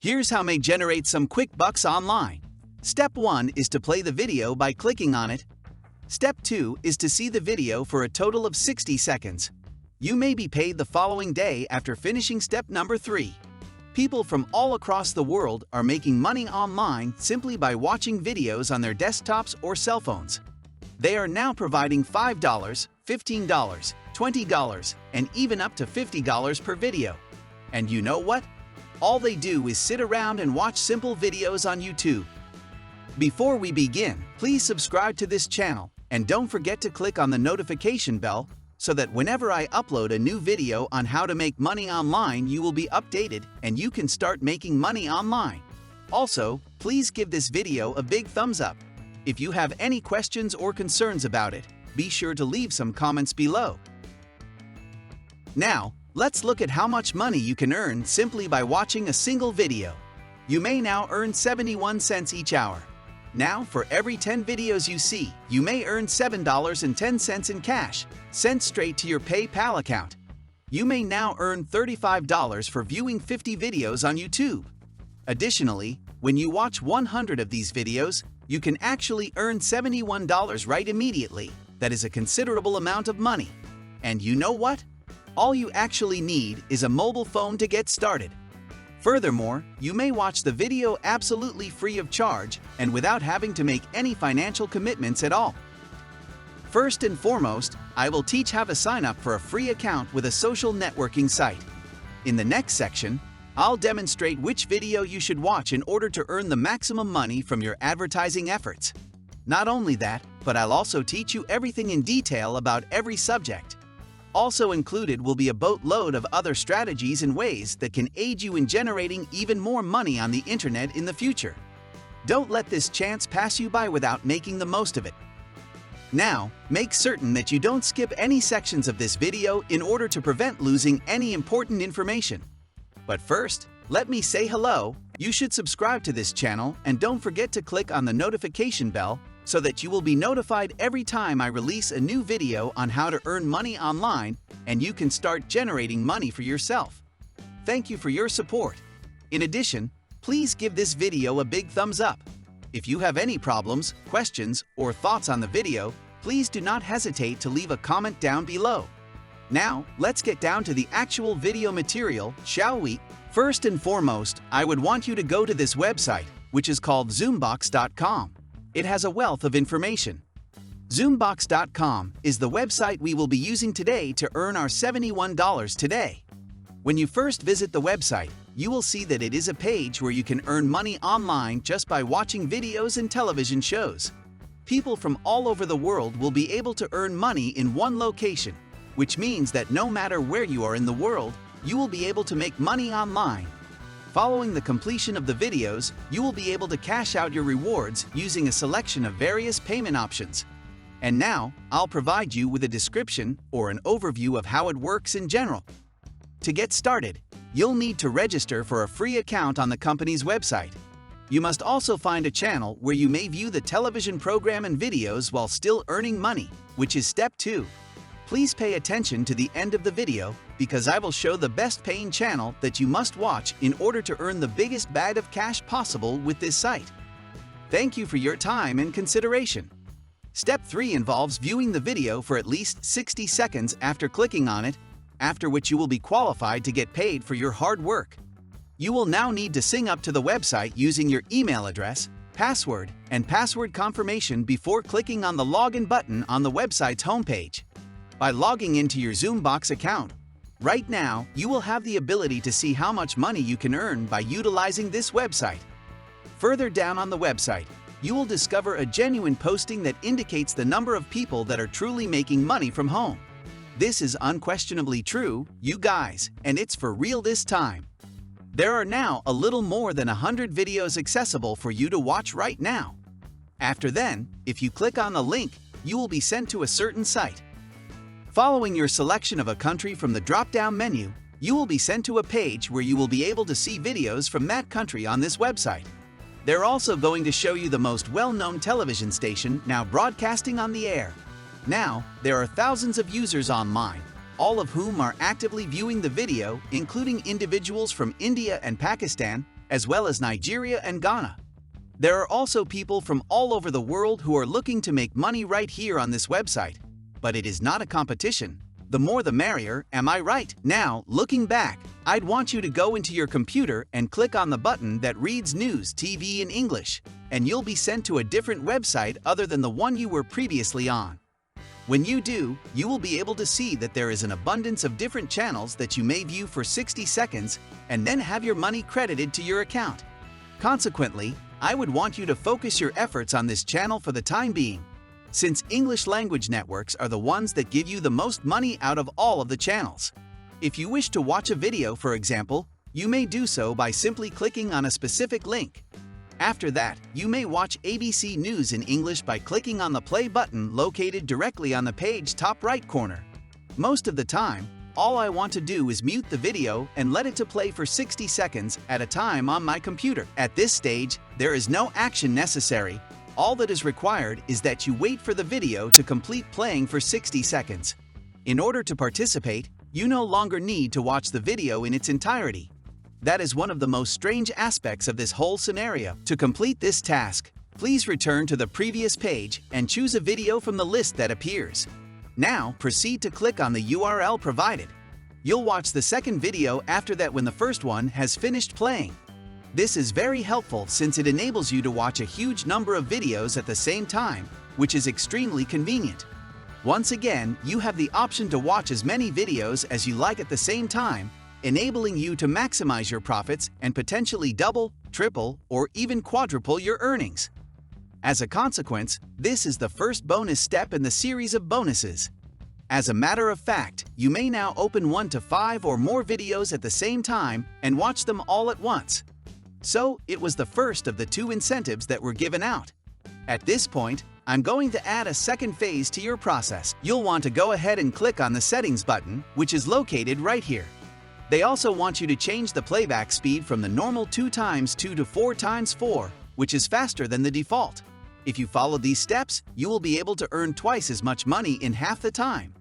Here's how to generate some quick bucks online. Step 1 is to play the video by clicking on it. Step 2 is to see the video for a total of 60 seconds. You may be paid the following day after finishing step number 3. People from all across the world are making money online simply by watching videos on their desktops or cell phones. They are now providing $5, $15, $20, and even up to $50 per video. And you know what? All they do is sit around and watch simple videos on YouTube. Before we begin, please subscribe to this channel and don't forget to click on the notification bell so that whenever I upload a new video on how to make money online, you will be updated and you can start making money online. Also, please give this video a big thumbs up. If you have any questions or concerns about it, be sure to leave some comments below. Now, let's look at how much money you can earn simply by watching a single video. You may now earn 71 cents each hour. Now, for every 10 videos you see, you may earn $7.10 in cash, sent straight to your PayPal account. You may now earn $35 for viewing 50 videos on YouTube. Additionally, when you watch 100 of these videos, you can actually earn $71 right immediately. That is a considerable amount of money. And you know what? All you actually need is a mobile phone to get started. Furthermore, you may watch the video absolutely free of charge and without having to make any financial commitments at all. First and foremost, I will teach how to sign up for a free account with a social networking site. In the next section, I'll demonstrate which video you should watch in order to earn the maximum money from your advertising efforts. Not only that, but I'll also teach you everything in detail about every subject. Also included will be a boatload of other strategies and ways that can aid you in generating even more money on the internet in the future. Don't let this chance pass you by without making the most of it. Now, make certain that you don't skip any sections of this video in order to prevent losing any important information. But first, let me say hello. You should subscribe to this channel and don't forget to click on the notification bell so that you will be notified every time I release a new video on how to earn money online and you can start generating money for yourself. Thank you for your support. In addition, please give this video a big thumbs up. If you have any problems, questions, or thoughts on the video, please do not hesitate to leave a comment down below. Now, let's get down to the actual video material, shall we? First and foremost, I would want you to go to this website, which is called Zoombox.com. It has a wealth of information. Zoombox.com is the website we will be using today to earn our $71 today. When you first visit the website, you will see that it is a page where you can earn money online just by watching videos and television shows. People from all over the world will be able to earn money in one location, which means that no matter where you are in the world, you will be able to make money online. Following the completion of the videos, you will be able to cash out your rewards using a selection of various payment options. And now, I'll provide you with a description or an overview of how it works in general. To get started, you'll need to register for a free account on the company's website. You must also find a channel where you may view the television program and videos while still earning money, which is step 2. Please pay attention to the end of the video because I will show the best paying channel that you must watch in order to earn the biggest bag of cash possible with this site. Thank you for your time and consideration. Step 3 involves viewing the video for at least 60 seconds after clicking on it, after which you will be qualified to get paid for your hard work. You will now need to sign up to the website using your email address, password, and password confirmation before clicking on the login button on the website's homepage. By logging into your Zoombox account, right now you will have the ability to see how much money you can earn by utilizing this website. Further down on the website, you will discover a genuine posting that indicates the number of people that are truly making money from home. This is unquestionably true, you guys, and it's for real this time. There are now a little more than 100 videos accessible for you to watch right now. After then, if you click on the link, you will be sent to a certain site. Following your selection of a country from the drop-down menu, you will be sent to a page where you will be able to see videos from that country on this website. They're also going to show you the most well-known television station now broadcasting on the air. Now, there are thousands of users online, all of whom are actively viewing the video, including individuals from India and Pakistan, as well as Nigeria and Ghana. There are also people from all over the world who are looking to make money right here on this website. But it is not a competition. The more the merrier, am I right? Now, looking back, I'd want you to go into your computer and click on the button that reads News TV in English, and you'll be sent to a different website other than the one you were previously on. When you do, you will be able to see that there is an abundance of different channels that you may view for 60 seconds and then have your money credited to your account. Consequently, I would want you to focus your efforts on this channel for the time being, since English language networks are the ones that give you the most money out of all of the channels. If you wish to watch a video, for example, you may do so by simply clicking on a specific link. After that, you may watch ABC News in English by clicking on the play button located directly on the page top right corner. Most of the time, all I want to do is mute the video and let it to play for 60 seconds at a time on my computer. At this stage, there is no action necessary. All that is required is that you wait for the video to complete playing for 60 seconds. In order to participate, you no longer need to watch the video in its entirety. That is one of the most strange aspects of this whole scenario. To complete this task, please return to the previous page and choose a video from the list that appears. Now, proceed to click on the URL provided. You'll watch the second video after that when the first one has finished playing. This is very helpful since it enables you to watch a huge number of videos at the same time, which is extremely convenient. Once again, you have the option to watch as many videos as you like at the same time, enabling you to maximize your profits and potentially double, triple, or even quadruple your earnings. As a consequence, this is the first bonus step in the series of bonuses. As a matter of fact, you may now open 1 to 5 or more videos at the same time and watch them all at once. So, it was the first of the 2 incentives that were given out. At this point, I'm going to add a second phase to your process. You'll want to go ahead and click on the Settings button, which is located right here. They also want you to change the playback speed from the normal 2x2 to 4x4, which is faster than the default. If you follow these steps, you will be able to earn twice as much money in half the time.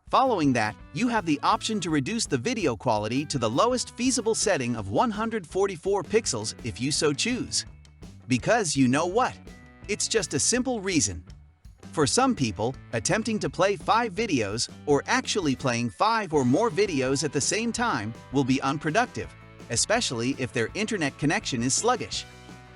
Following that, you have the option to reduce the video quality to the lowest feasible setting of 144 pixels if you so choose. Because you know what? It's just a simple reason. For some people, attempting to play 5 videos or actually playing 5 or more videos at the same time will be unproductive, especially if their internet connection is sluggish.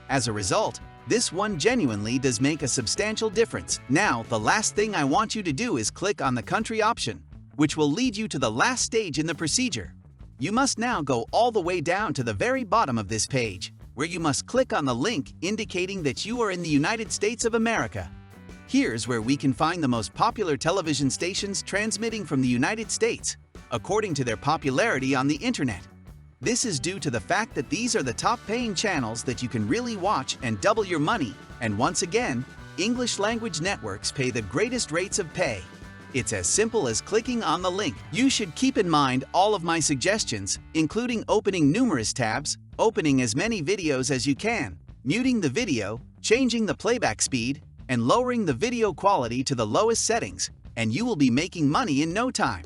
As a result, this one genuinely does make a substantial difference. Now, the last thing I want you to do is click on the country option, which will lead you to the last stage in the procedure. You must now go all the way down to the very bottom of this page, where you must click on the link indicating that you are in the United States of America. Here's where we can find the most popular television stations transmitting from the United States, according to their popularity on the internet. This is due to the fact that these are the top-paying channels that you can really watch and double your money, and once again, English language networks pay the greatest rates of pay. It's as simple as clicking on the link. You should keep in mind all of my suggestions, including opening numerous tabs, opening as many videos as you can, muting the video, changing the playback speed, and lowering the video quality to the lowest settings, and you will be making money in no time.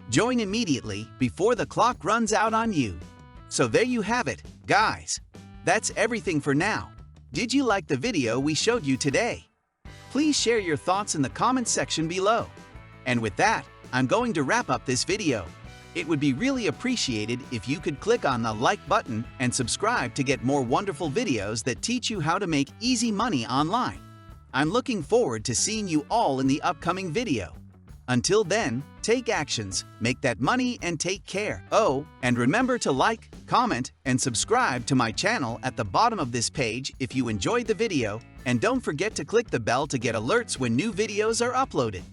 Join immediately before the clock runs out on you. So there you have it, guys. That's everything for now. Did you like the video we showed you today? Please share your thoughts in the comments section below. And with that, I'm going to wrap up this video. It would be really appreciated if you could click on the like button and subscribe to get more wonderful videos that teach you how to make easy money online. I'm looking forward to seeing you all in the upcoming video. Until then, take actions, make that money, and take care. Oh, and remember to like, comment, and subscribe to my channel at the bottom of this page if you enjoyed the video, and don't forget to click the bell to get alerts when new videos are uploaded.